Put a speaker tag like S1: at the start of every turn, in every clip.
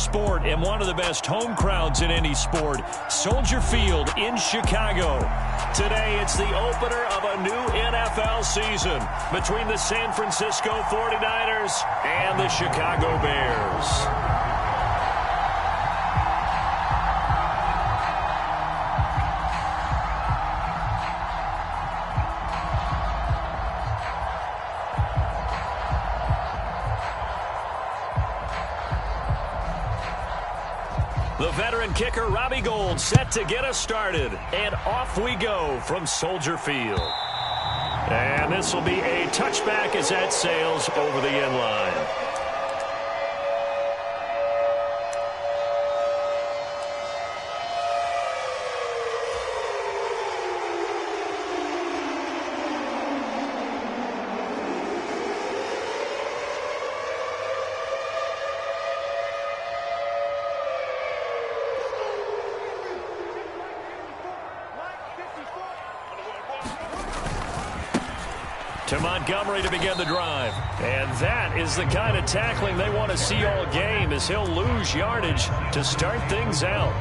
S1: sport and one of the best home crowds in any sport, Soldier Field in Chicago. Today, it's the opener of a new NFL season between the San Francisco 49ers and the Chicago Bears. The veteran kicker, Robbie Gould, set to get us started. And off we go from Soldier Field. And this will be a touchback as that sails over the end line. To Montgomery to begin the drive. And that is the kind of tackling they want to see all game, as he'll lose yardage to start things out.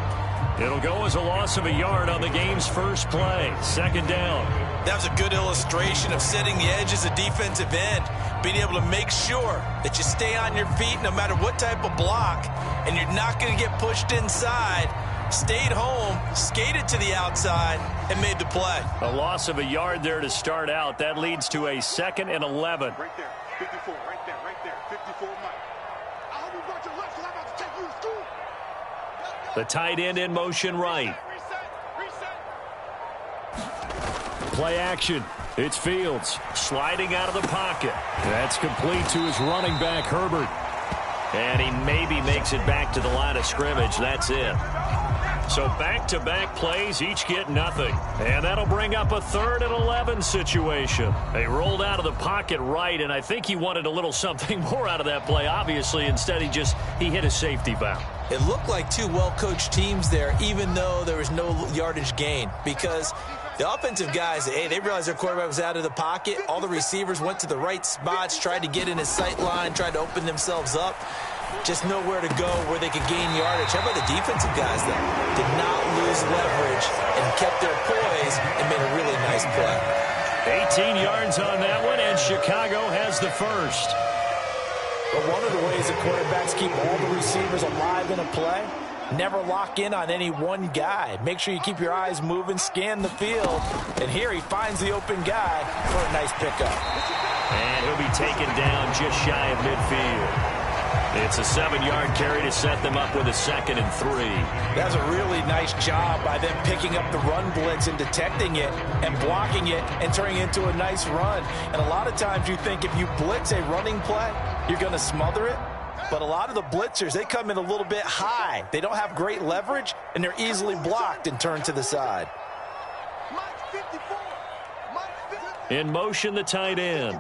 S1: It'll go as a loss of a yard on the game's first play. Second down.
S2: That was a good illustration of setting the edge as a defensive end. Being able to make sure that you stay on your feet no matter what type of block, and you're not going to get pushed inside. Stayed home, skated to the outside, and made the play.
S1: A loss of a yard there to start out. That leads to a 2nd and 11.
S3: Right there, 54, right there, 54, Mike. I hope you brought your lunch, 'cause I'm about to take you to school.
S1: The tight end in motion right.
S3: Reset.
S1: Play action. It's Fields sliding out of the pocket. That's complete to his running back, Herbert. And he maybe makes it back to the line of scrimmage. That's it. So back-to-back plays, each get nothing. And that'll bring up a 3rd and 11 situation. They rolled out of the pocket right, and I think he wanted a little something more out of that play, obviously. Instead, he hit a safety valve.
S2: It looked like two well-coached teams there, even though there was no yardage gain, because the offensive guys, hey, they realized their quarterback was out of the pocket. All the receivers went to the right spots, tried to get in his sight line, tried to open themselves up. Just nowhere to go where they could gain yardage. How about the defensive guys, though? Did not lose leverage and kept their poise and made a really nice play.
S1: 18 yards on that one, and Chicago has the first.
S4: But one of the ways the quarterbacks keep all the receivers alive in a play, never lock in on any one guy. Make sure you keep your eyes moving, scan the field. And here he finds the open guy for a nice pickup.
S1: And he'll be taken down just shy of midfield. It's a 7-yard carry to set them up with a 2nd and 3.
S4: That's a really nice job by them picking up the run blitz and detecting it and blocking it and turning it into a nice run. And a lot of times you think if you blitz a running play, you're going to smother it. But a lot of the blitzers, they come in a little bit high. They don't have great leverage, and they're easily blocked and turned to the side.
S1: In motion, the tight end.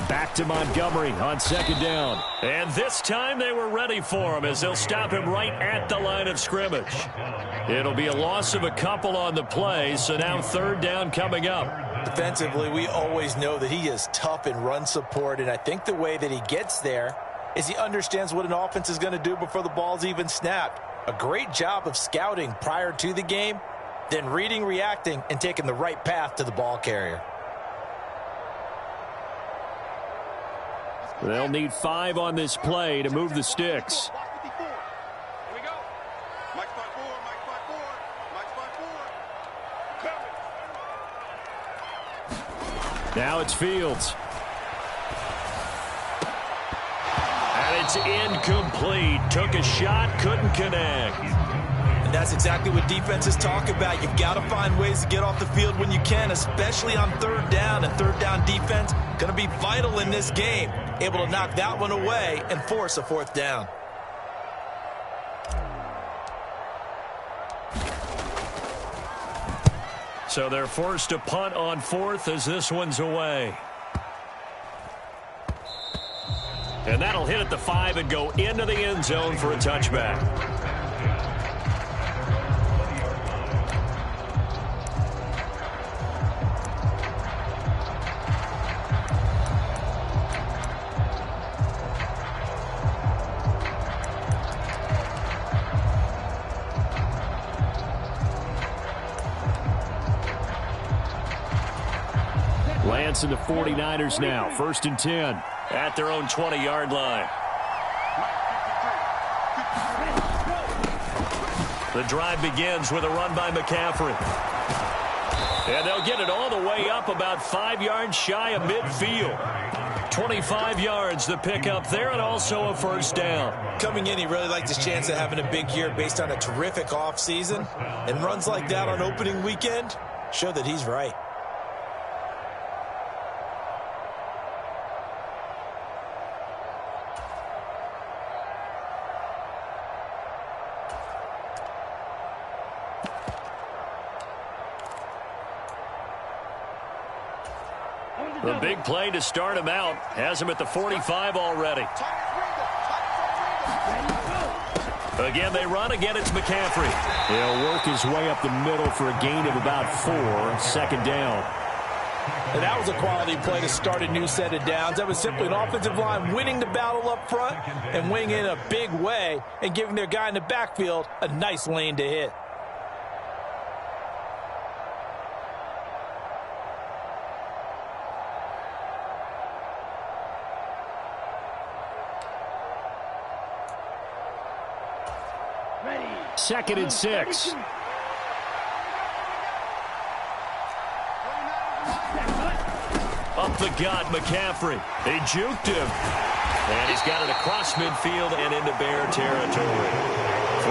S1: Back to Montgomery on 2nd down. And this time they were ready for him, as they'll stop him right at the line of scrimmage. It'll be a loss of a couple on the play, so now 3rd down coming up.
S4: Defensively, we always know that he is tough in run support, and I think the way that he gets there is he understands what an offense is going to do before the ball's even snapped. A great job of scouting prior to the game, then reading, reacting, and taking the right path to the ball carrier.
S1: They'll need 5 on this play to move the sticks. Now it's Fields. And it's incomplete. Took a shot, couldn't connect.
S2: And that's exactly what defenses talk about. You've got to find ways to get off the field when you can, especially on 3rd down. And 3rd down defense going to be vital in this game. Able to knock that one away and force a 4th down.
S1: So they're forced to punt on 4th as this one's away. And that'll hit at the 5 and go into the end zone for a touchback. against the 49ers now. 1st and 10 at their own 20-yard line. The drive begins with a run by McCaffrey. And they'll get it all the way up about 5 yards shy of midfield. 25 yards the pickup there, and also a first down.
S2: Coming in, he really liked his chance of having a big year based on a terrific offseason. And runs like that on opening weekend show that he's right.
S1: The big play to start him out has him at the 45 already. Again, they run. Again, it's McCaffrey. He'll work his way up the middle for a gain of about 4. 2nd down.
S4: And that was a quality play to start a new set of downs. That was simply an offensive line winning the battle up front and winning in a big way and giving their guy in the backfield a nice lane to hit.
S1: Second and 6. Up the gut, McCaffrey. They juked him. And he's got it across midfield and into Bear territory.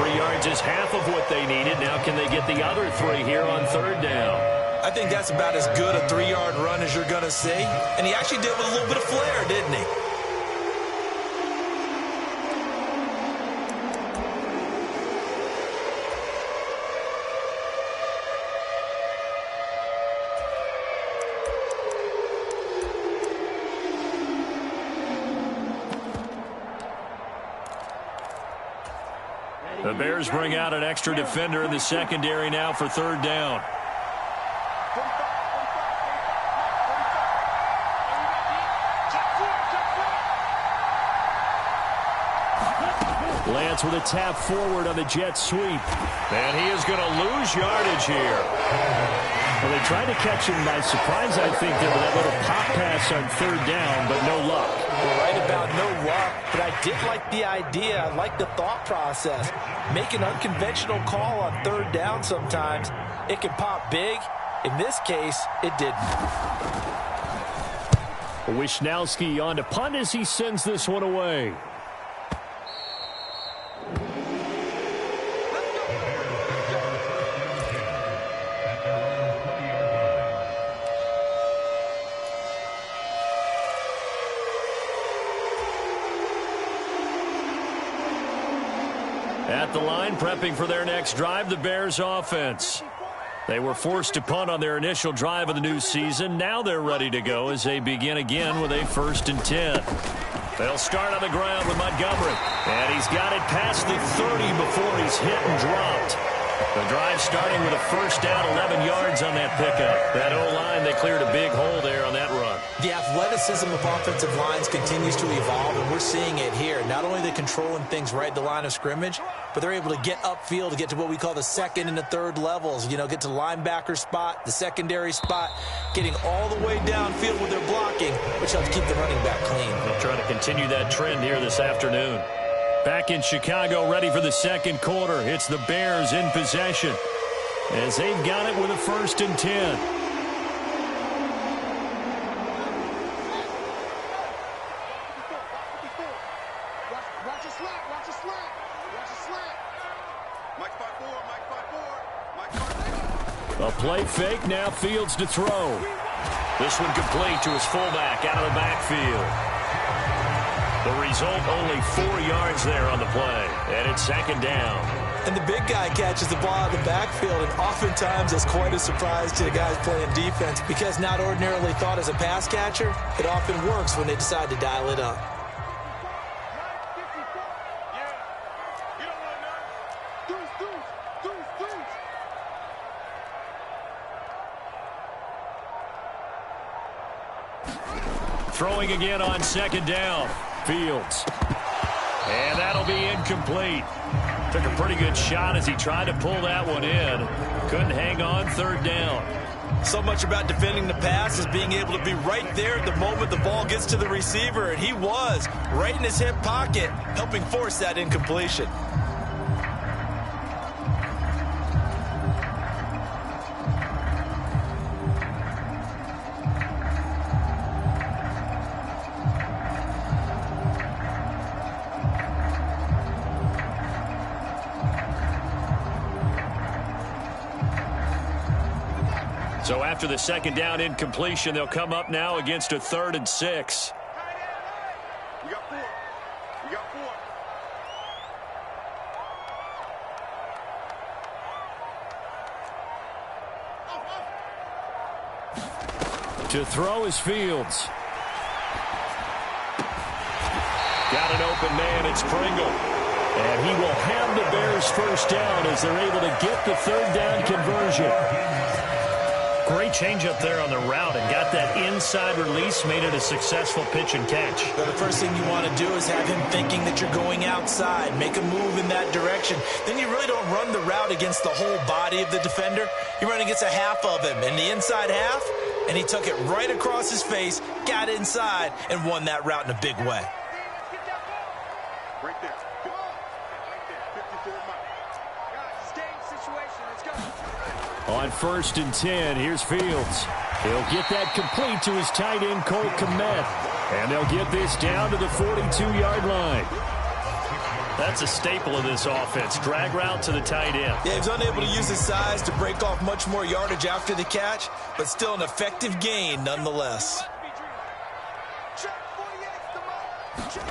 S1: 3 yards is half of what they needed. Now can they get the other 3 here on 3rd down?
S2: I think that's about as good a 3-yard run as you're going to see. And he actually did it with a little bit of flair, didn't he?
S1: The Bears bring out an extra defender in the secondary now for 3rd down. Lance with a tap forward on the jet sweep. And he is going to lose yardage here. Well, they tried to catch him by surprise, I think, there with that little pop pass on 3rd down, but no luck.
S4: You're right about no luck, but I did like the idea. I like the thought process. Make an unconventional call on 3rd down sometimes. It can pop big. In this case, it didn't.
S1: Wishnowski on to punt as he sends this one away. At the line, prepping for their next drive, the Bears offense. They were forced to punt on their initial drive of the new season. Now they're ready to go as they begin again with a 1st and 10. They'll start on the ground with Montgomery. And he's got it past the 30 before he's hit and dropped. The drive starting with a first down, 11 yards on that pickup. That O-line, they cleared a big hole there on that run.
S2: The athleticism of offensive lines continues to evolve, and we're seeing it here. Not only are they controlling things right at the line of scrimmage, but they're able to get upfield to get to what we call the 2nd and the 3rd levels. You know, get to the linebacker spot, the secondary spot, getting all the way downfield with their blocking, which helps keep the running back clean.
S1: They'll try to continue that trend here this afternoon. Back in Chicago, ready for the 2nd quarter. It's the Bears in possession as they've got it with a 1st and 10.
S3: Watch your slant. Watch your slant. Watch your slant. Mike 5-4. Mike 5-4.
S1: A play fake, now Fields to throw. This one complete to his fullback out of the backfield. The result, only 4 yards there on the play, and it's 2nd down.
S2: And the big guy catches the ball out of the backfield, and oftentimes it's quite a surprise to the guys playing defense because not ordinarily thought as a pass catcher, it often works when they decide to dial it up.
S1: Throwing again on 2nd down. Fields. And that'll be incomplete. Took a pretty good shot as he tried to pull that one in. Couldn't hang on, third down.
S2: So much about defending the pass is being able to be right there at the moment the ball gets to the receiver, and he was right in his hip pocket, helping force that incompletion.
S1: So after the second down incompletion, they'll come up now against a 3rd and 6.
S3: You got 4. You got 4.
S1: To throw is Fields. Got an open man, it's Pringle. And he will have the Bears first down as they're able to get the 3rd down conversion. Great change up there on the route and got that inside release, made it a successful pitch and catch.
S2: Well, the first thing you want to do is have him thinking that you're going outside, make a move in that direction. Then you really don't run the route against the whole body of the defender. You run against a half of him, and the inside half, and he took it right across his face, got inside, and won that route in a big way.
S3: Right there. Right there. 54 Mike. Guys, it's game situation. Let's go.
S1: On 1st and 10, here's Fields. He'll get that complete to his tight end, Cole Kmet. And they'll get this down to the 42-yard line. That's a staple of this offense. Drag route to the tight end.
S2: Yeah, he was unable to use his size to break off much more yardage after the catch, but still an effective gain nonetheless.
S3: Check 48's the mark. Check.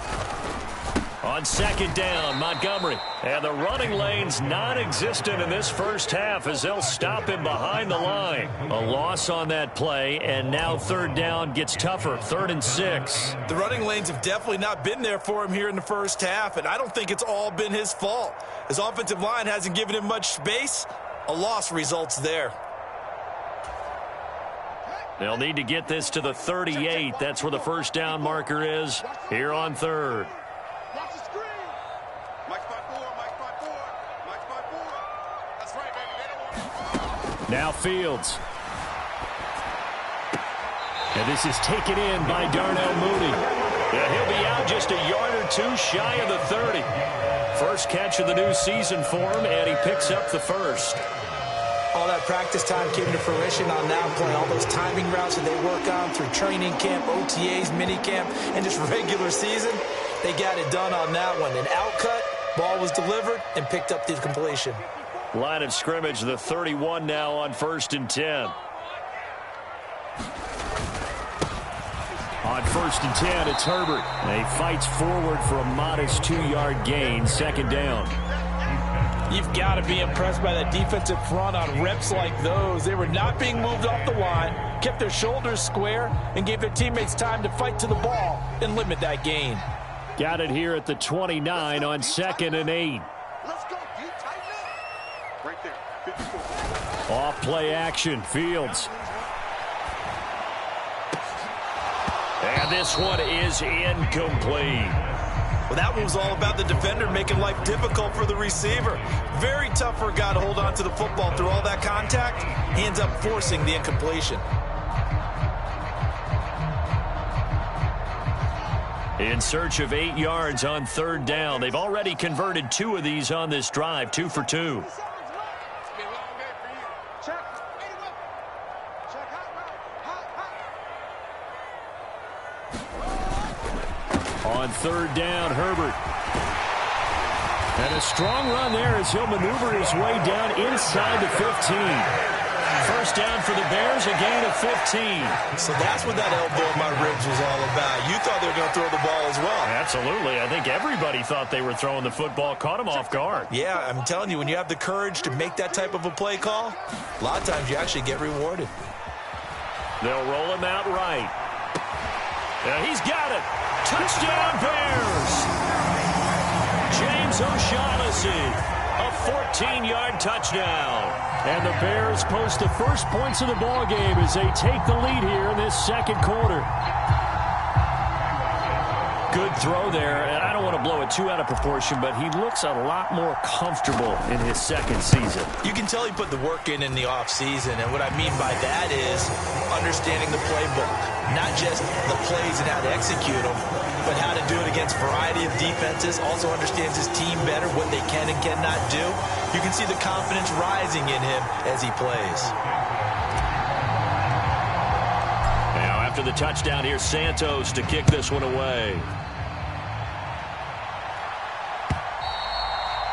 S1: On 2nd down, Montgomery. And the running lane's non-existent in this first half as they'll stop him behind the line. A loss on that play, and now 3rd down gets tougher, 3rd and 6.
S2: The running lanes have definitely not been there for him here in the first half, and I don't think it's all been his fault. His offensive line hasn't given him much space. A loss results there.
S1: They'll need to get this to the 38. That's where the first down marker is here on 3rd.
S3: Watch the screen. Mike's by 4. Mike's by 4. Mike's by 4. That's right, baby. They don't want it.
S1: Now Fields. And this is taken in by Darnell Mooney. Yeah, he'll be out just a yard or two shy of the 30. First catch of the new season for him, and he picks up the first.
S2: All that practice time came to fruition on that play. All those timing routes that they work on through training camp, OTAs, minicamp, and just regular season, they got it done on that one. An outcut, ball was delivered, and picked up the completion.
S1: Line of scrimmage, the 31 now on 1st and 10. On 1st and 10, it's Herbert. And he fights forward for a modest 2-yard gain, 2nd down.
S4: You've got to be impressed by that defensive front on reps like those. They were not being moved off the line, kept their shoulders square, and gave their teammates time to fight to the ball and limit that gain.
S1: Got it here at the 29 on 2nd and 8.
S3: Let's go. You tighten up. Right there. 54.
S1: Off play action, Fields. And this one is incomplete.
S2: Well, that one was all about the defender making life difficult for the receiver. Very tough for a guy to hold on to the football through all that contact. He ends up forcing the incompletion.
S1: In search of 8 yards on 3rd down. They've already converted 2 of these on this drive, 2 for 2.
S3: It's gonna be a long day for you. Check. Hey, look. Check hot route. Hot.
S1: On 3rd down, Herbert. And a strong run there as he'll maneuver his way down inside the 15. First down for the Bears, a gain of 15.
S2: So that's what that elbow in my ribs was all about. You thought they were going to throw the ball as well.
S1: Absolutely. I think everybody thought they were throwing the football, caught him off guard.
S2: Yeah, I'm telling you, when you have the courage to make that type of a play call, a lot of times you actually get rewarded.
S1: They'll roll him out right. He's got it. Touchdown, Bears. James O'Shaughnessy, a 14-yard touchdown. And the Bears post the first points of the ball game as they take the lead here in this second quarter. good throw there, and I don't want to blow it too out of proportion, but he looks a lot more comfortable in his second season.
S2: You can tell he put the work in the offseason, and what I mean by that is understanding the playbook. Not just the plays and how to execute them, but how to do it against a variety of defenses. Also understands his team better, what they can and cannot do. You can see the confidence rising in him as he plays.
S1: Now after the touchdown, here's Santos to kick this one away.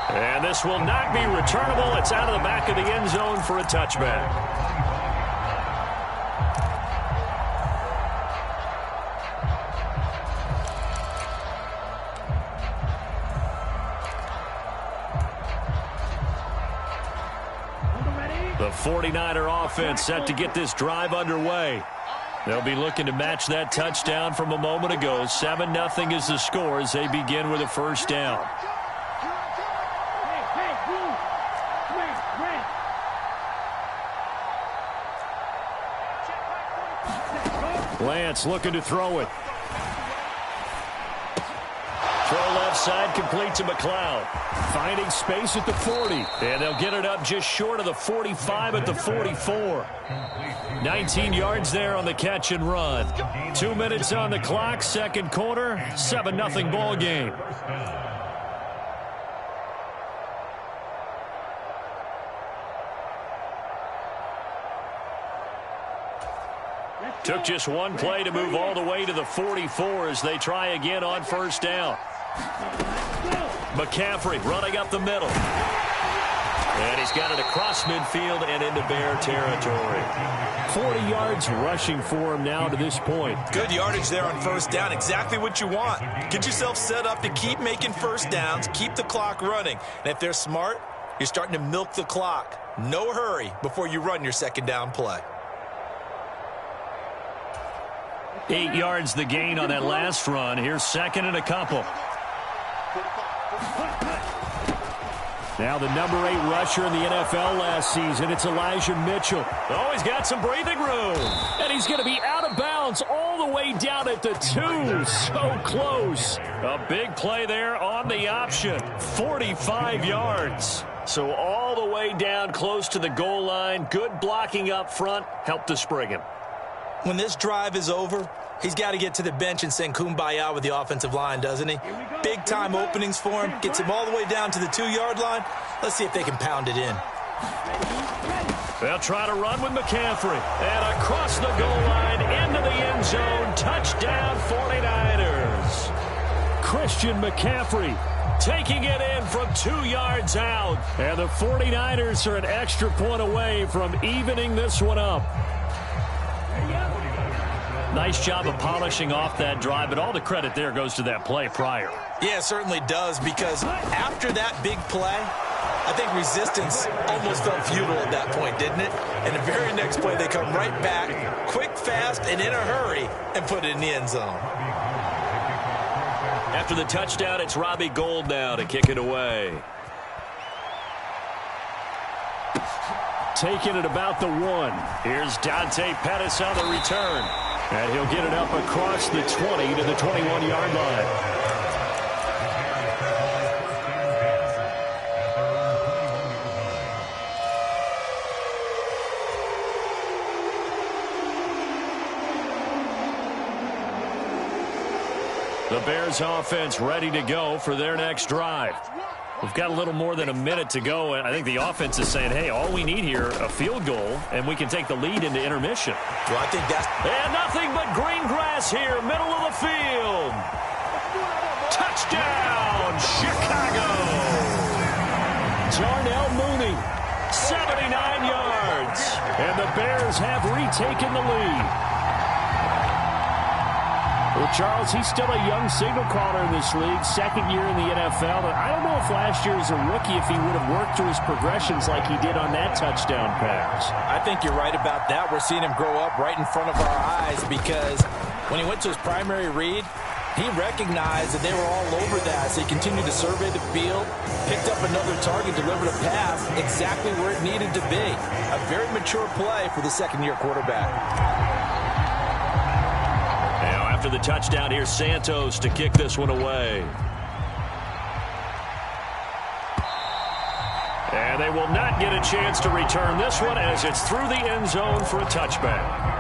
S1: And this will not be returnable. It's out of the back of the end zone for a touchback. The 49er offense set to get this drive underway. They'll be looking to match that touchdown from a moment ago. 7-0 is the score as they begin with a first down. Lance looking to throw it. Throw left side, complete to McLeod. Finding space at the 40. And they'll get it up just short of the 45 at the 44. 19 yards there on the catch and run. 2 minutes on the clock, second quarter, 7-0 ball game. Took just one play to move all the way to the 44 as they try again on first down. McCaffrey running up the middle. And he's got it across midfield and into Bear territory. 40 yards rushing for him now to this point.
S2: Good yardage there on first down. Exactly what you want. Get yourself set up to keep making first downs, keep the clock running. And if they're smart, you're starting to milk the clock. No hurry before you run your second down play.
S1: 8 yards the gain on that last run. Here's second and a couple. Now the number 8 rusher in the NFL last season, it's Elijah Mitchell. Oh, he's got some breathing room. And he's going to be out of bounds all the way down at the 2. So close. A big play there on the option. 45 yards. So all the way down close to the goal line. Good blocking up front. Helped to spring him.
S2: When this drive is over, he's got to get to the bench and sing kumbaya with the offensive line, doesn't he? Big-time openings for him. Gets him all the way down to the 2-yard line. Let's see if they can pound it in.
S1: They'll try to run with McCaffrey. And across the goal line into the end zone. Touchdown 49ers. Christian McCaffrey taking it in from 2 yards out. And the 49ers are an extra point away from evening this one up. Nice job of polishing off that drive, but all the credit there goes to that play prior.
S2: Yeah, it certainly does, because after that big play, I think resistance almost felt futile at that point, didn't it? And the very next play, they come right back, quick, fast, and in a hurry, and put it in the end zone.
S1: After the touchdown, it's Robbie Gould now to kick it away. Taking it about the 1. Here's Dante Pettis on the return. And he'll get it up across the 20 to the 21-yard line. The Bears offense ready to go for their next drive. We've got a little more than a minute to go, and I think the offense is saying, hey, all we need here, a field goal, and we can take the lead into intermission.
S2: Well, I think that's...
S1: And nothing but green grass here, middle of the field. Touchdown, Chicago. Darnell Mooney, 79 yards. And the Bears have retaken the lead. Well, Charles, he's still a young signal caller in this league, second year in the NFL. But I don't know if last year as a rookie, if he would have worked through his progressions like he did on that touchdown pass.
S4: I think you're right about that. We're seeing him grow up right in front of our eyes, because when he went to his primary read, he recognized that they were all over that. So he continued to survey the field, picked up another target, delivered a pass exactly where it needed to be. A very mature play for the second-year quarterback.
S1: After after the touchdown. Here's Santos to kick this one away. And they will not get a chance to return this one as it's through the end zone for a touchback.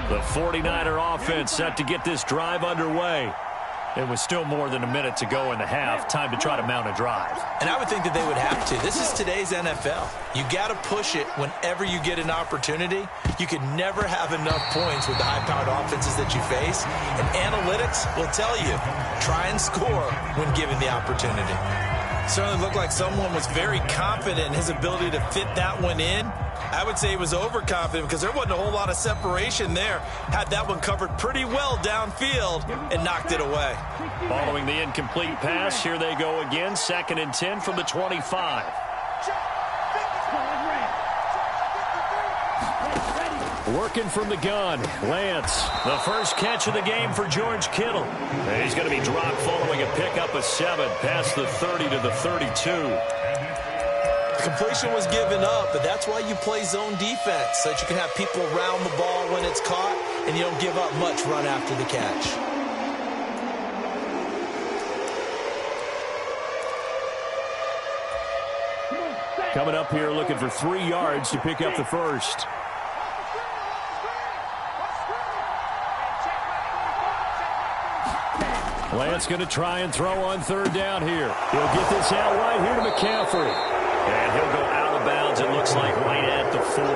S1: The 49er offense set to get this drive underway. It was still more than a minute to go in the half. Time to try to mount a drive.
S2: And I would think that they would have to. This is today's NFL. You got to push it whenever you get an opportunity. You can never have enough points with the high-powered offenses that you face. And analytics will tell you, try and score when given the opportunity. Certainly looked like someone was very confident in his ability to fit that one in. I would say he was overconfident because there wasn't a whole lot of separation there. Had that one covered pretty well downfield and knocked it away.
S1: Following the incomplete pass, here they go again. 2nd and 10 from the 25. Working from the gun, Lance. The first catch of the game for George Kittle. And he's going to be dropped following a pickup of 7 past the 30 to the 32.
S2: Completion was given up, but that's why you play zone defense, so that you can have people around the ball when it's caught, and you don't give up much run after the catch.
S1: Coming up here looking for 3 yards to pick up the first. Lance going to try and throw on 3rd down here. He'll get this out right here to McCaffrey. And he'll go out of bounds, it looks like, right at the 40.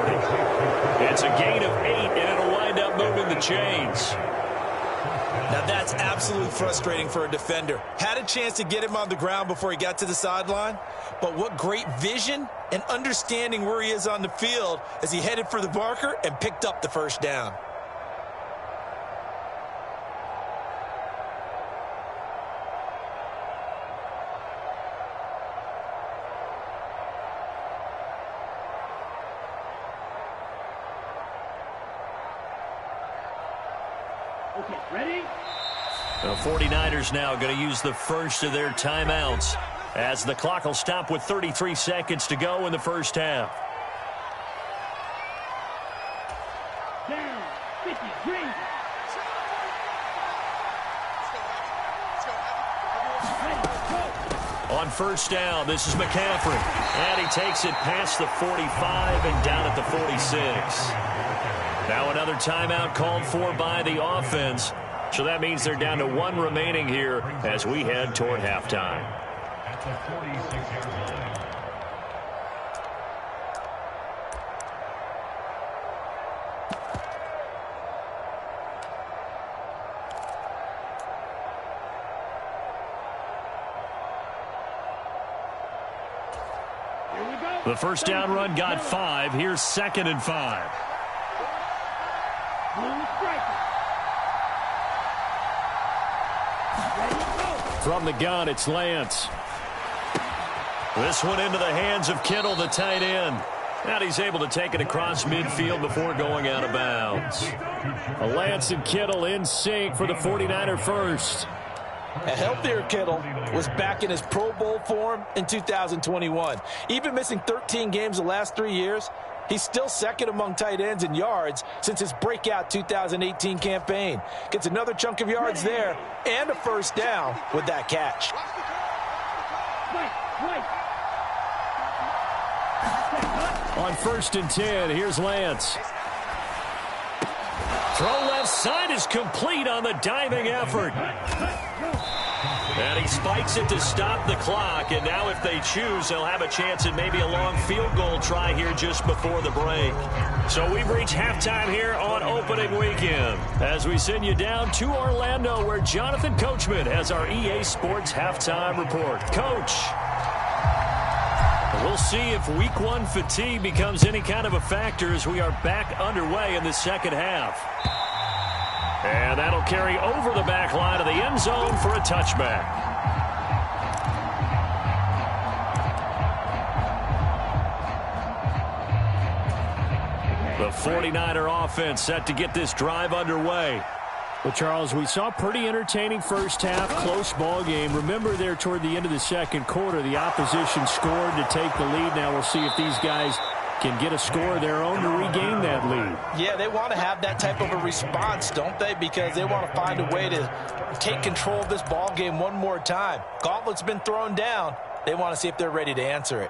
S1: It's a gain of 8, and it'll wind up moving the chains.
S2: Now, that's absolutely frustrating for a defender. Had a chance to get him on the ground before he got to the sideline, but what great vision and understanding where he is on the field as he headed for the marker and picked up the first down.
S5: Okay, ready?
S1: The 49ers now going to use the first of their timeouts as the clock will stop with 33 seconds to go in the first half.
S5: Down, 53.
S1: On first down, this is McCaffrey. And he takes it past the 45 and down at the 46. Now another timeout called for by the offense. So that means they're down to 1 remaining here as we head toward halftime. The first down run got 5. Here's 2nd and 5. From the gun, it's Lance. This one into the hands of Kittle, the tight end. And he's able to take it across midfield before going out of bounds. Lance and Kittle in sync for the 49er first.
S2: A healthier Kittle was back in his Pro Bowl form in 2021. Even missing 13 games the last 3 years, he's still 2nd among tight ends in yards since his breakout 2018 campaign. Gets another chunk of yards there and a first down with that catch.
S1: On 1st and 10, here's Lance. Throw left side is complete on the diving effort. And he spikes it to stop the clock, and now if they choose, they'll have a chance at maybe a long field goal try here just before the break. So we've reached halftime here on opening weekend as we send you down to Orlando where Jonathan Coachman has our EA Sports halftime report. Coach, we'll see if week 1 fatigue becomes any kind of a factor as we are back underway in the second half. And that'll carry over the back line of the end zone for a touchback. The 49er offense set to get this drive underway.
S6: Well, Charles, we saw a pretty entertaining first half, close ball game. Remember there toward the end of the second quarter, the opposition scored to take the lead. Now we'll see if these guys can get a score of their own to regain that lead.
S4: Yeah, they want to have that type of a response, don't they? Because they want to find a way to take control of this ball game one more time. Gauntlet's been thrown down. They want to see if they're ready to answer it.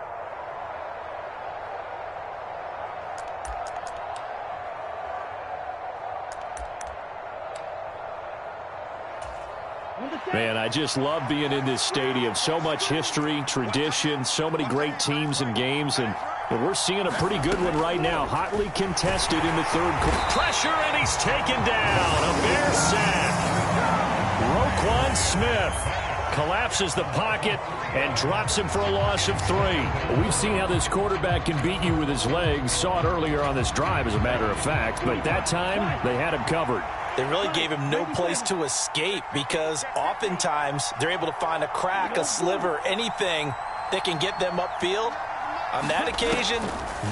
S1: Man, I just love being in this stadium. So much history, tradition, so many great teams and games, and we're seeing a pretty good one right now. Hotly contested in the third quarter. Pressure, and he's taken down. A Bear sack. Roquan Smith collapses the pocket and drops him for a loss of 3.
S6: We've seen how this quarterback can beat you with his legs. Saw it earlier on this drive, as a matter of fact, but that time they had him covered.
S4: They really gave him no place to escape because oftentimes they're able to find a crack, a sliver, anything that can get them upfield. On that occasion,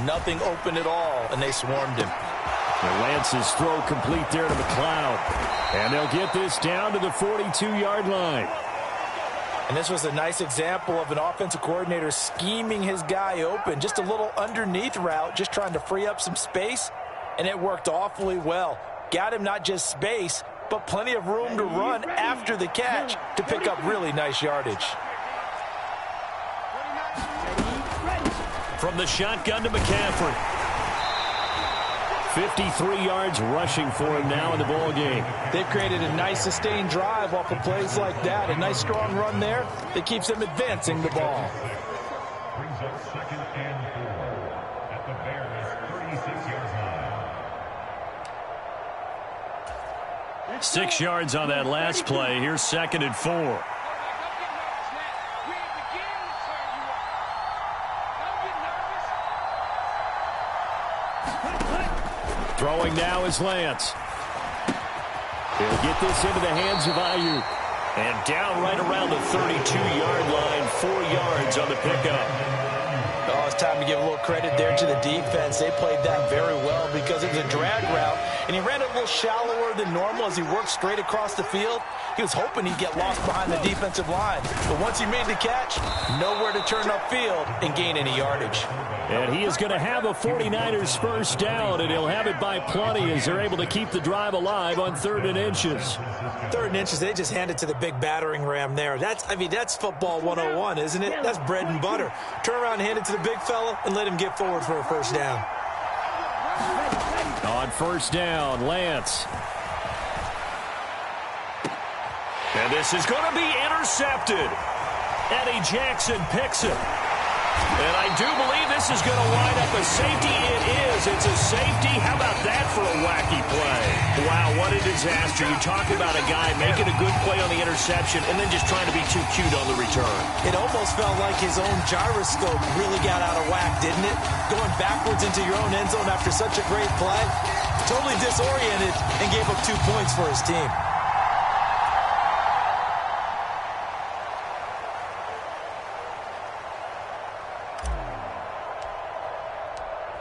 S4: nothing open at all, and they swarmed him.
S1: And Lance's throw complete there to McLeod. And they'll get this down to the 42-yard line.
S4: And this was a nice example of an offensive coordinator scheming his guy open. Just a little underneath route, just trying to free up some space, and it worked awfully well. Got him not just space, but plenty of room to run after the catch to pick up really nice yardage.
S1: From the shotgun to McCaffrey. 53 yards rushing for him now in the ball game.
S4: They've created a nice sustained drive off of plays like that. A nice strong run there that keeps them advancing the ball.
S7: Brings up 2nd and 4 at the Bears' 36-yard line.
S1: 6 yards on that last play. Here's 2nd and 4. Throwing now is Lance. He'll get this into the hands of Ayuk. And down right around the 32-yard line, 4 yards on the pickup.
S4: Oh, it's time to give a little credit there to the defense. They played that very well because it was a drag route, and he ran it a little shallower than normal as he worked straight across the field. He was hoping he'd get lost behind the defensive line. But once he made the catch, nowhere to turn upfield and gain any yardage.
S1: And he is going to have a 49ers first down, and he'll have it by plenty as they're able to keep the drive alive on 3rd and inches.
S2: 3rd and inches, they just hand it to the big battering ram there. That's football 101, isn't it? That's bread and butter. Turn around and hand it to the big fella and let him get forward for a first down.
S1: On first down, Lance. And this is going to be intercepted. Eddie Jackson picks it. And I do believe this is going to wind up a safety. It is. It's a safety. How about that for a wacky play? Wow, what a disaster. You talk about a guy making a good play on the interception and then just trying to be too cute on the return.
S2: It almost felt like his own gyroscope really got out of whack, didn't it? Going backwards into your own end zone after such a great play. Totally disoriented and gave up 2 points for his team.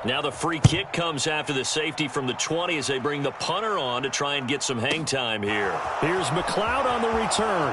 S1: Now the free kick comes after the safety from the 20 as they bring the punter on to try and get some hang time here.
S6: Here's McLeod on the return.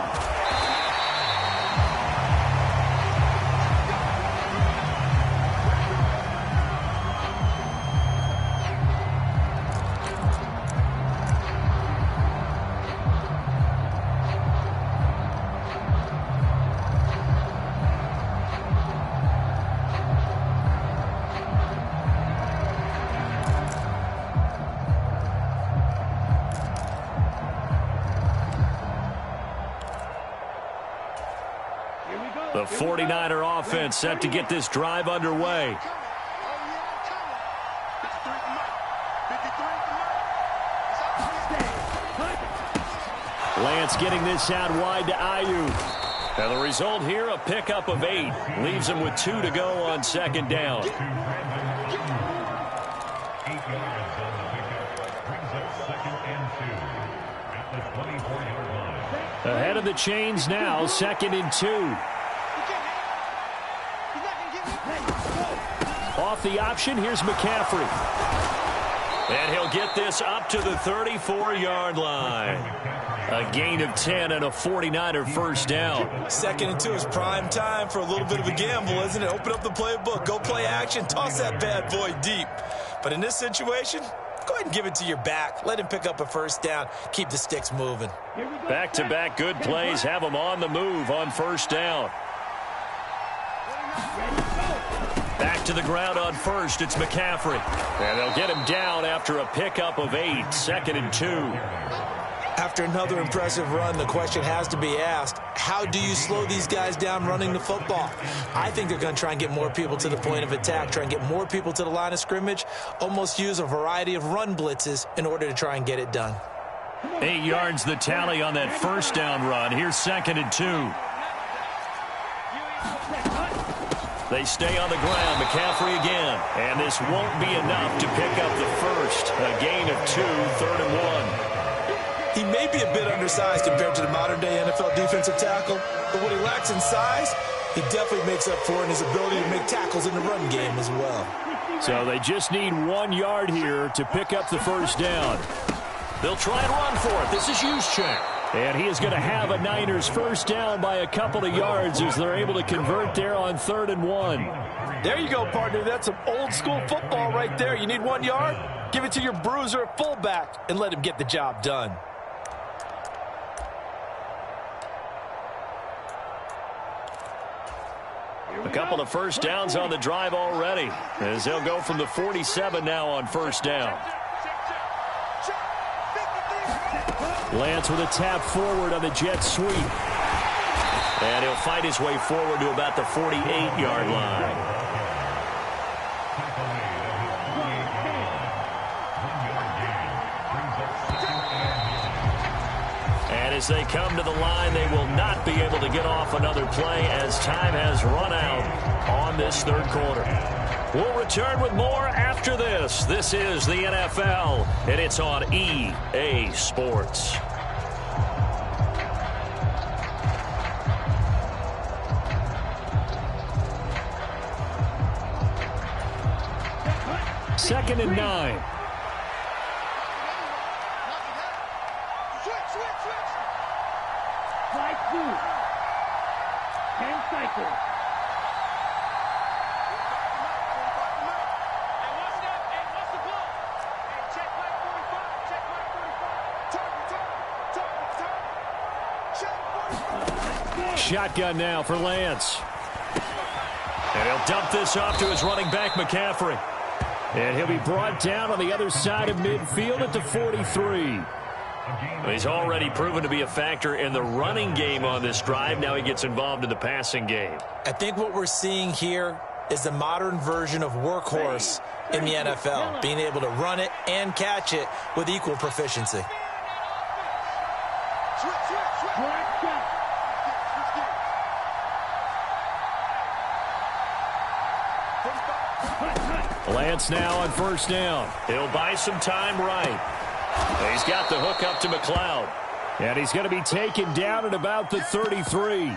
S1: The 49er offense set to get this drive underway. Lance getting this out wide to Ayuk. And the result here, a pickup of 8. Leaves him with 2 to go on 2nd down. Ahead of the chains now, 2nd and 2. Off the option, here's McCaffrey. And he'll get this up to the 34-yard line. A gain of 10 and a 49er first down.
S2: 2nd and 2 is prime time for a little bit of a gamble, isn't it? Open up the playbook, go play action, toss that bad boy deep. But in this situation, go ahead and give it to your back. Let him pick up a first down. Keep the sticks moving.
S1: Back-to-back good plays have him on the move on first down. Back to the ground on first. It's McCaffrey. And they'll get him down after a pickup of 8. 2nd and 2.
S2: After another impressive run, the question has to be asked, how do you slow these guys down running the football? I think they're going to try and get more people to the point of attack, try and get more people to the line of scrimmage, almost use a variety of run blitzes in order to try and get it done.
S1: 8 yards the tally on that first down run. Here's 2nd and 2. They stay on the ground. McCaffrey again. And this won't be enough to pick up the first. A gain of 2, 3rd and 1.
S2: He may be a bit undersized compared to the modern-day NFL defensive tackle, but what he lacks in size, he definitely makes up for in his ability to make tackles in the run game as well.
S6: So they just need 1 yard here to pick up the first down.
S1: They'll try and run for it. This is Juszczyk.
S6: And he is going to have a Niners first down by a couple of yards as they're able to convert there on 3rd and 1.
S4: There you go, partner. That's some old-school football right there. You need 1 yard? Give it to your bruiser at fullback and let him get the job done.
S1: A couple of first downs on the drive already, as they'll go from the 47 now on first down.
S6: Lance with a tap forward on the jet sweep.
S1: And he'll fight his way forward to about the 48-yard line. And as they come to the line, they will not be able to get off another play as time has run out on this 3rd quarter. We'll return with more after this. This is the NFL, and it's on EA Sports.
S6: Second and 9.
S5: Slide 2. 10 cycles.
S6: Shotgun now for Lance.
S1: And he'll dump this off to his running back, McCaffrey.
S6: And he'll be brought down on the other side of midfield at the 43.
S1: He's already proven to be a factor in the running game on this drive. Now he gets involved in the passing game.
S2: I think what we're seeing here is the modern version of workhorse in the NFL, being able to run it and catch it with equal proficiency.
S6: Lance now on first down.
S1: He'll buy some time right. He's got the hook up to McLeod.
S6: And he's going to be taken down at about the 33.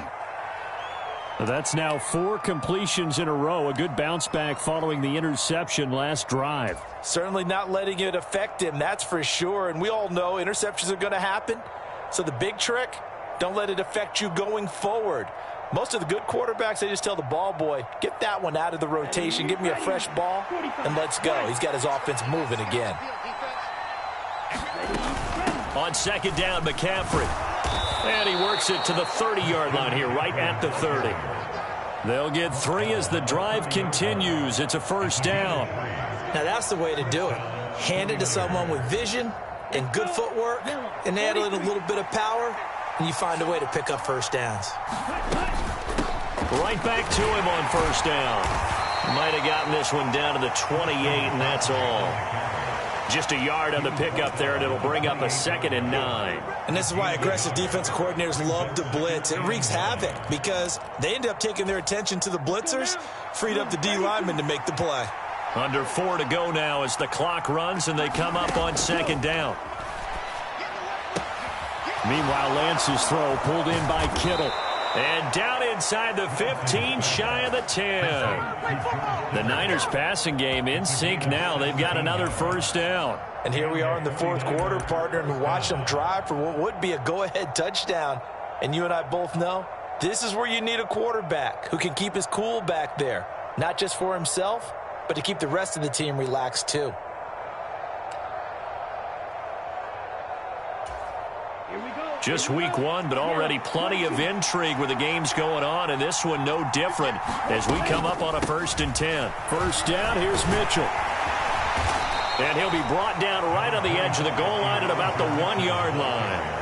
S6: That's now 4 completions in a row. A good bounce back following the interception last drive.
S4: Certainly not letting it affect him, that's for sure. And we all know interceptions are going to happen. So the big trick, don't let it affect you going forward. Most of the good quarterbacks, they just tell the ball boy, get that one out of the rotation, give me a fresh ball, and let's go. He's got his offense moving again.
S1: On second down, McCaffrey. And he works it to the 30-yard line here, right at the 30. They'll get 3 as the drive continues. It's a first down.
S2: Now that's the way to do it. Hand it to someone with vision and good footwork, and add in a little bit of power, and you find a way to pick up first downs.
S1: Right back to him on first down. Might have gotten this one down to the 28, and that's all. Just a yard on the pickup there, and it'll bring up a 2nd and 9.
S2: And this is why aggressive defensive coordinators love to blitz. It wreaks havoc because they end up taking their attention to the blitzers, freed up the D lineman to make the play.
S1: Under 4 to go now as the clock runs, and they come up on second down.
S6: Meanwhile, Lance's throw pulled in by Kittle.
S1: And down inside the 15, shy of the 10. The Niners passing game in sync now. They've got another first down.
S2: And here we are in the fourth quarter, partner, and watch them drive for what would be a go-ahead touchdown. And you and I both know this is where you need a quarterback who can keep his cool back there, not just for himself, but to keep the rest of the team relaxed too.
S1: Just week one, but already plenty of intrigue with the games going on, and this one no different as we come up on a 1st and 10.
S6: First down, here's Mitchell.
S1: And he'll be brought down right on the edge of the goal line at about the 1-yard line.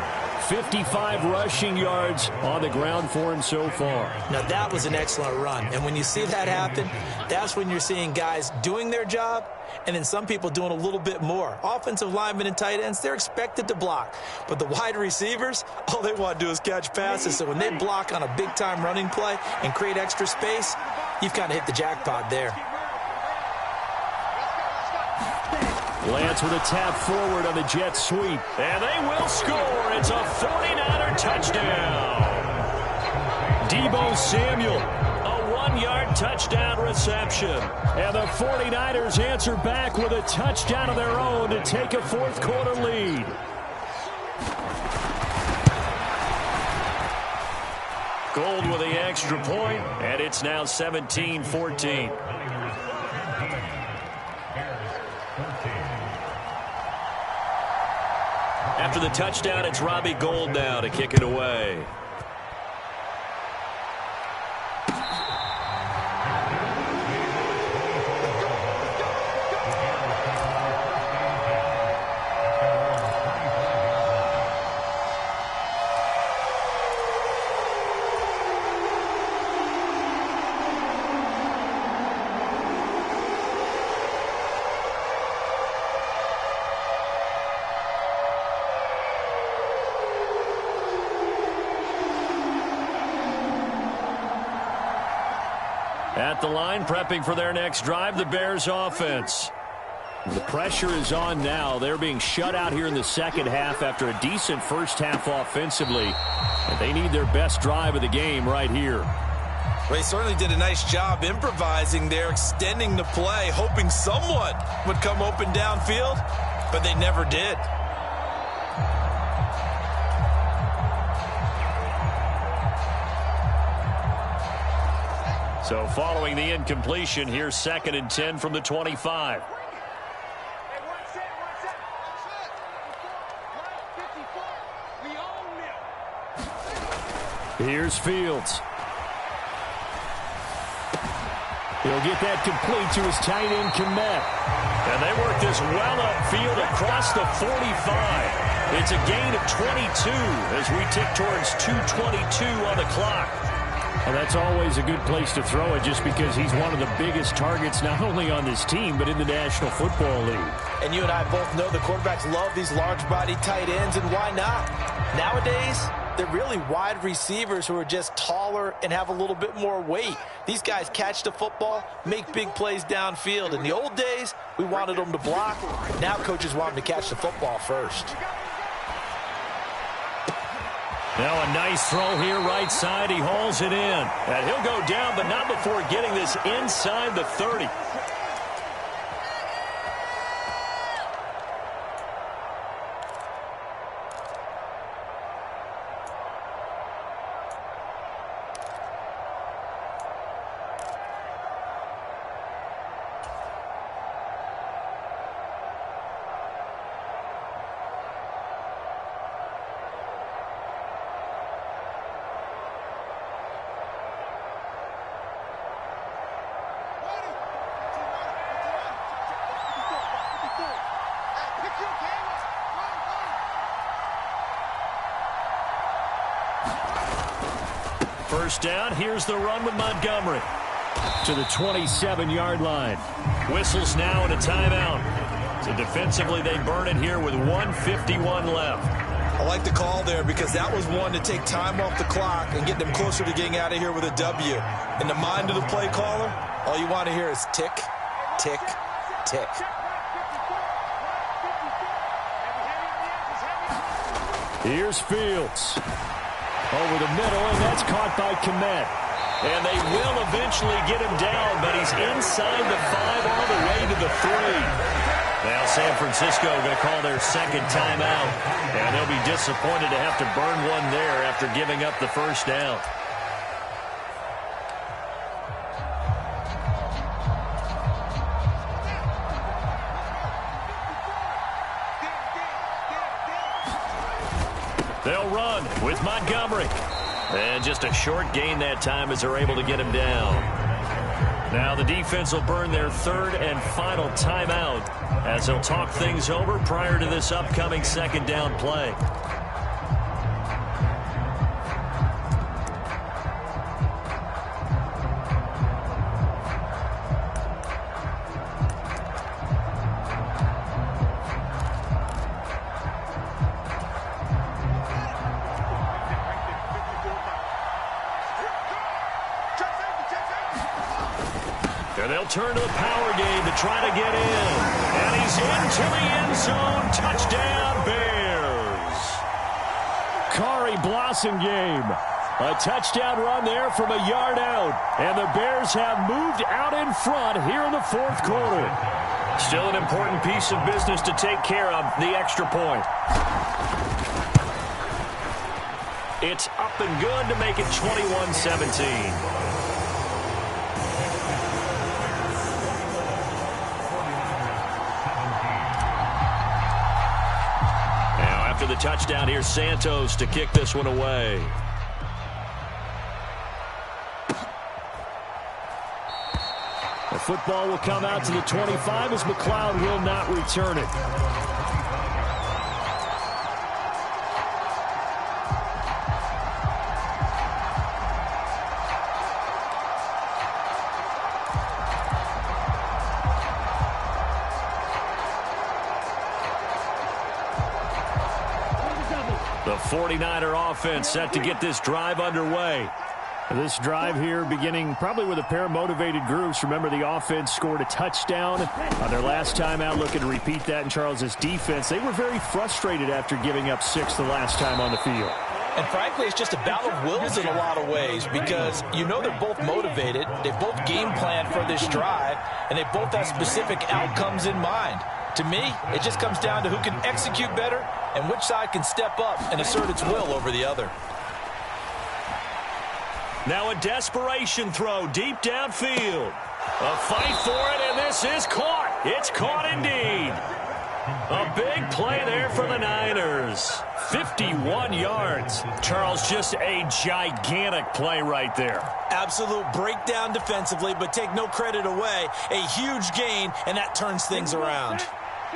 S6: 55 rushing yards on the ground for him so far.
S2: Now, that was an excellent run. And when you see that happen, that's when you're seeing guys doing their job and then some people doing a little bit more. Offensive linemen and tight ends, they're expected to block. But the wide receivers, all they want to do is catch passes. So when they block on a big-time running play and create extra space, you've kind of hit the jackpot there.
S6: Lance with a tap forward on the jet sweep.
S1: And they will score. It's a 49er touchdown. Deebo Samuel, a 1-yard touchdown reception.
S6: And the 49ers answer back with a touchdown of their own to take a fourth quarter lead.
S1: Gold with the extra point, and it's now 17-14. After the touchdown, it's Robbie Gould now to kick it away. At the line, prepping for their next drive, the Bears offense.
S6: The pressure is on now. They're being shut out here in the second half after a decent first half offensively. And they need their best drive of the game right here.
S2: Well, he certainly did a nice job improvising there, extending the play, hoping someone would come open downfield, but they never did.
S1: So following the incompletion, here's 2nd and 10 from the 25.
S6: Here's Fields. He'll get that complete to his tight end, Kmet.
S1: And they work this well upfield across the 45. It's a gain of 22 as we tick towards 2:22 on the clock.
S6: Well, that's always a good place to throw it just because he's one of the biggest targets not only on this team but in the National Football League.
S2: And you and I both know the quarterbacks love these large-body tight ends, and why not? Nowadays, they're really wide receivers who are just taller and have a little bit more weight. These guys catch the football, make big plays downfield. In the old days, we wanted them to block. Now coaches want them to catch the football first.
S1: Now a nice throw here right side. He hauls it in. And he'll go down, but not before getting this inside the 30. First down, here's the run with Montgomery.
S6: To the 27-yard line.
S1: Whistles now and a timeout. So defensively, they burn it here with 1:51 left.
S2: I like the call there because that was one to take time off the clock and get them closer to getting out of here with a W. In the mind of the play caller, all you want to hear is tick, tick, tick.
S6: Here's Fields. Over the middle, and that's caught by Kmet.
S1: And they will eventually get him down, but he's inside the 5 all the way to the 3. Now San Francisco going to call their second timeout, and they'll be disappointed to have to burn one there after giving up the first down. They'll run with Montgomery. And just a short gain that time as they're able to get him down. Now the defense will burn their third and final timeout as they'll talk things over prior to this upcoming second down play. They'll turn to the power game to try to get in. And he's into the end zone. Touchdown, Bears.
S6: Kari Blasingame. A touchdown run there from a yard out. And the Bears have moved out in front here in the fourth quarter.
S1: Still an important piece of business to take care of, the extra point. It's up and good to make it 21-17. The touchdown, here's Santos to kick this one away.
S6: The football will come out to the 25 as McLeod will not return it.
S1: The 49er offense set to get this drive underway.
S6: This drive here beginning probably with a pair of motivated groups. Remember, the offense scored a touchdown on their last time out. Looking to repeat that in Charles's defense. They were very frustrated after giving up 6 the last time on the field.
S2: And frankly, it's just a battle of wills in a lot of ways because you know they're both motivated. They both game planned for this drive, and they both have specific outcomes in mind. To me, it just comes down to who can execute better and which side can step up and assert its will over the other.
S1: Now a desperation throw deep downfield. A fight for it, and this is caught. It's caught indeed. A big play there for the Niners. 51 yards. Charles, just a gigantic play right there.
S2: Absolute breakdown defensively, but take no credit away. A huge gain, and that turns things around.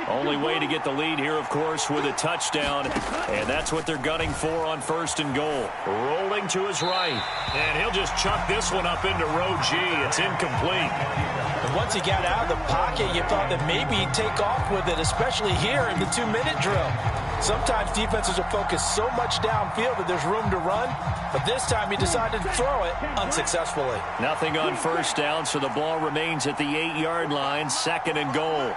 S1: Only way to get the lead here, of course, with a touchdown. And that's what they're gunning for on first and goal. Rolling to his right. And he'll just chuck this one up into row G. It's incomplete.
S2: And once he got out of the pocket, you thought that maybe he'd take off with it, especially here in the 2-minute drill. Sometimes defenses will focus so much downfield that there's room to run. But this time he decided to throw it unsuccessfully.
S1: Nothing on first down, so the ball remains at the 8-yard line. Second and goal.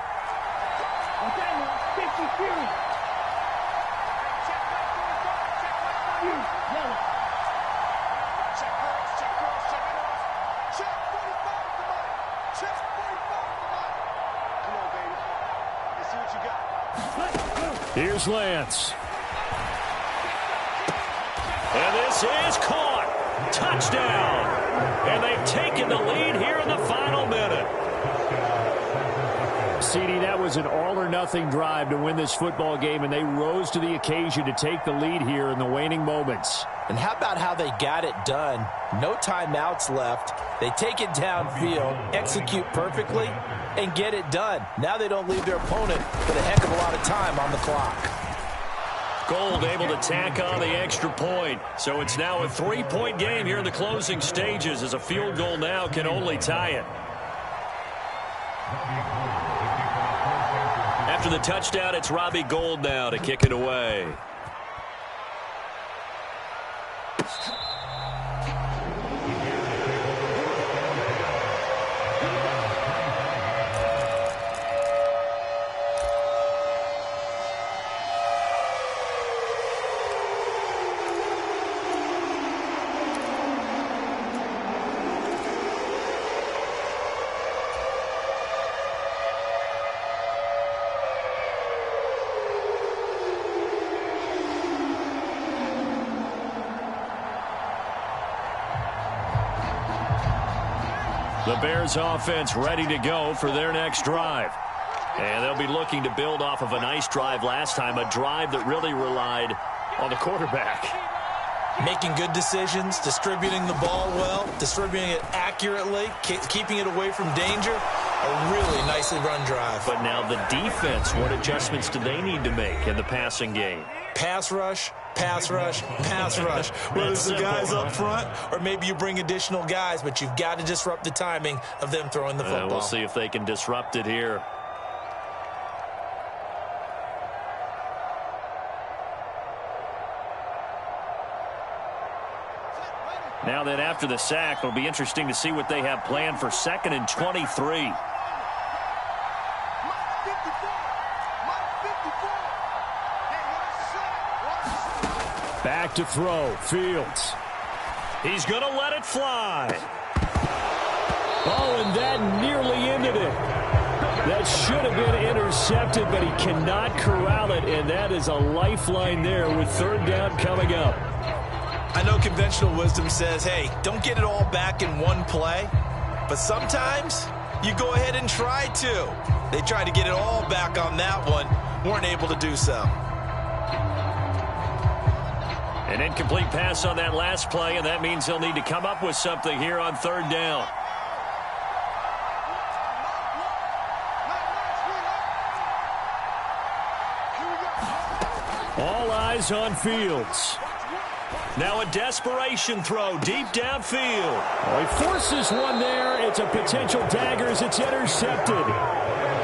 S6: Here's Lance.
S1: And this is caught. Touchdown. And they've taken the lead here in the final minute.
S6: CD, that was an all-or-nothing drive to win this football game, and they rose to the occasion to take the lead here in the waning moments.
S2: And how about how they got it done? No timeouts left. They take it downfield, execute perfectly, and get it done. Now they don't leave their opponent with a heck of a lot of time on the clock.
S1: Gold able to tack on the extra point. So it's now a 3-point game here in the closing stages, as a field goal now can only tie it. After the touchdown, it's Robbie Gould now to kick it away. The Bears offense ready to go for their next drive. And they'll be looking to build off of a nice drive last time, a drive that really relied on the quarterback.
S2: Making good decisions, distributing the ball well, distributing it accurately, keeping it away from danger. A really nicely run drive.
S1: But now the defense, what adjustments do they need to make in the passing game?
S2: Pass rush, pass rush, pass rush. Whether it's the guys up front or maybe you bring additional guys, but you've got to disrupt the timing of them throwing the football.
S1: We'll see if they can disrupt it here. Now then, after the sack, it'll be interesting to see what they have planned for 2nd and 23.
S6: Back to throw, Fields.
S1: He's going to let it fly.
S6: Oh, and that nearly ended it. That should have been intercepted, but he cannot corral it, and that is a lifeline there with 3rd down coming up.
S2: I know conventional wisdom says, hey, don't get it all back in one play, but sometimes you go ahead and try to. They tried to get it all back on that one, weren't able to do so.
S1: An incomplete pass on that last play, and that means he'll need to come up with something here on 3rd down.
S6: All eyes on Fields.
S1: Now a desperation throw deep downfield.
S6: Oh, he forces one there. It's a potential dagger as it's intercepted.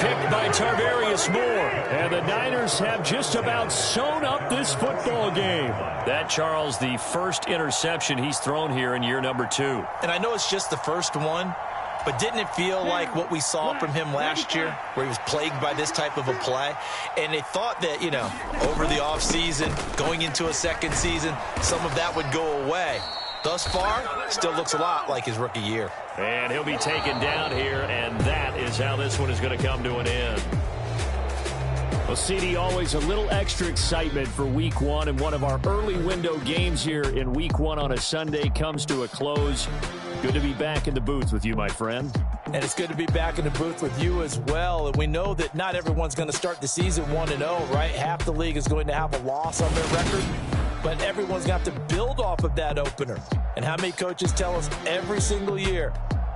S1: Picked by Tarvarius Moore.
S6: And the Niners have just about sewn up this football game.
S1: That, Charles, the first interception he's thrown here in year number 2.
S2: And I know it's just the first one, but didn't it feel like what we saw from him last year, where he was plagued by this type of a play? And they thought that, you know, over the offseason, going into a second season, some of that would go away. Thus far, still looks a lot like his rookie year.
S1: And he'll be taken down here, and that is how this one is going to come to an end.
S6: Well, CD, always a little extra excitement for Week 1, and one of our early window games here in Week 1 on a Sunday comes to a close. Good to be back in the booth with you, my friend.
S2: And it's good to be back in the booth with you as well. And we know that not everyone's going to start the season 1-0, right? Half the league is going to have a loss on their record. But everyone's got to build off of that opener. And how many coaches tell us every single year,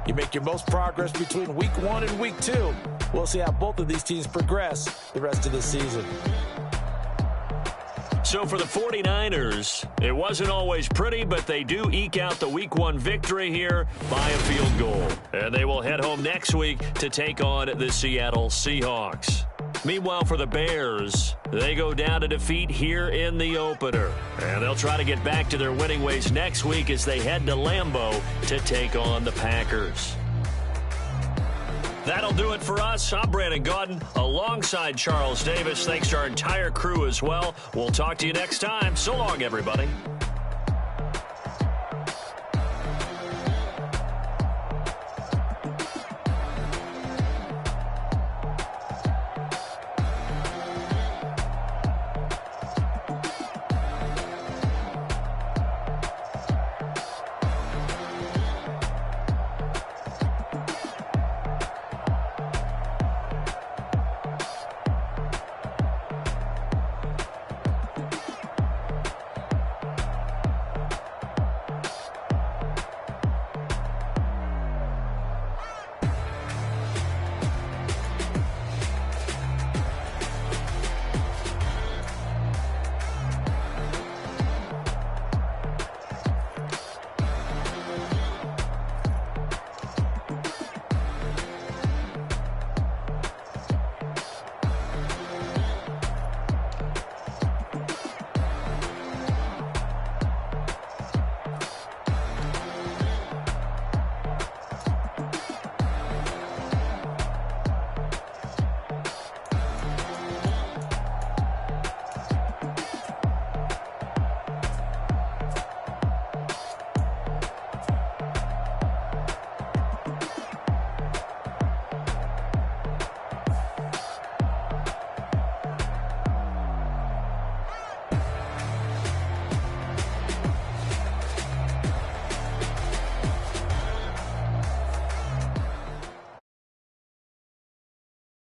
S2: you make your most progress between Week 1 and Week 2. We'll see how both of these teams progress the rest of the season.
S1: So for the 49ers, it wasn't always pretty, but they do eke out the Week 1 victory here by a field goal. And they will head home next week to take on the Seattle Seahawks. Meanwhile, for the Bears, they go down to defeat here in the opener. And they'll try to get back to their winning ways next week as they head to Lambeau to take on the Packers. That'll do it for us. I'm Brandon Gaudin alongside Charles Davis. Thanks to our entire crew as well. We'll talk to you next time. So long, everybody.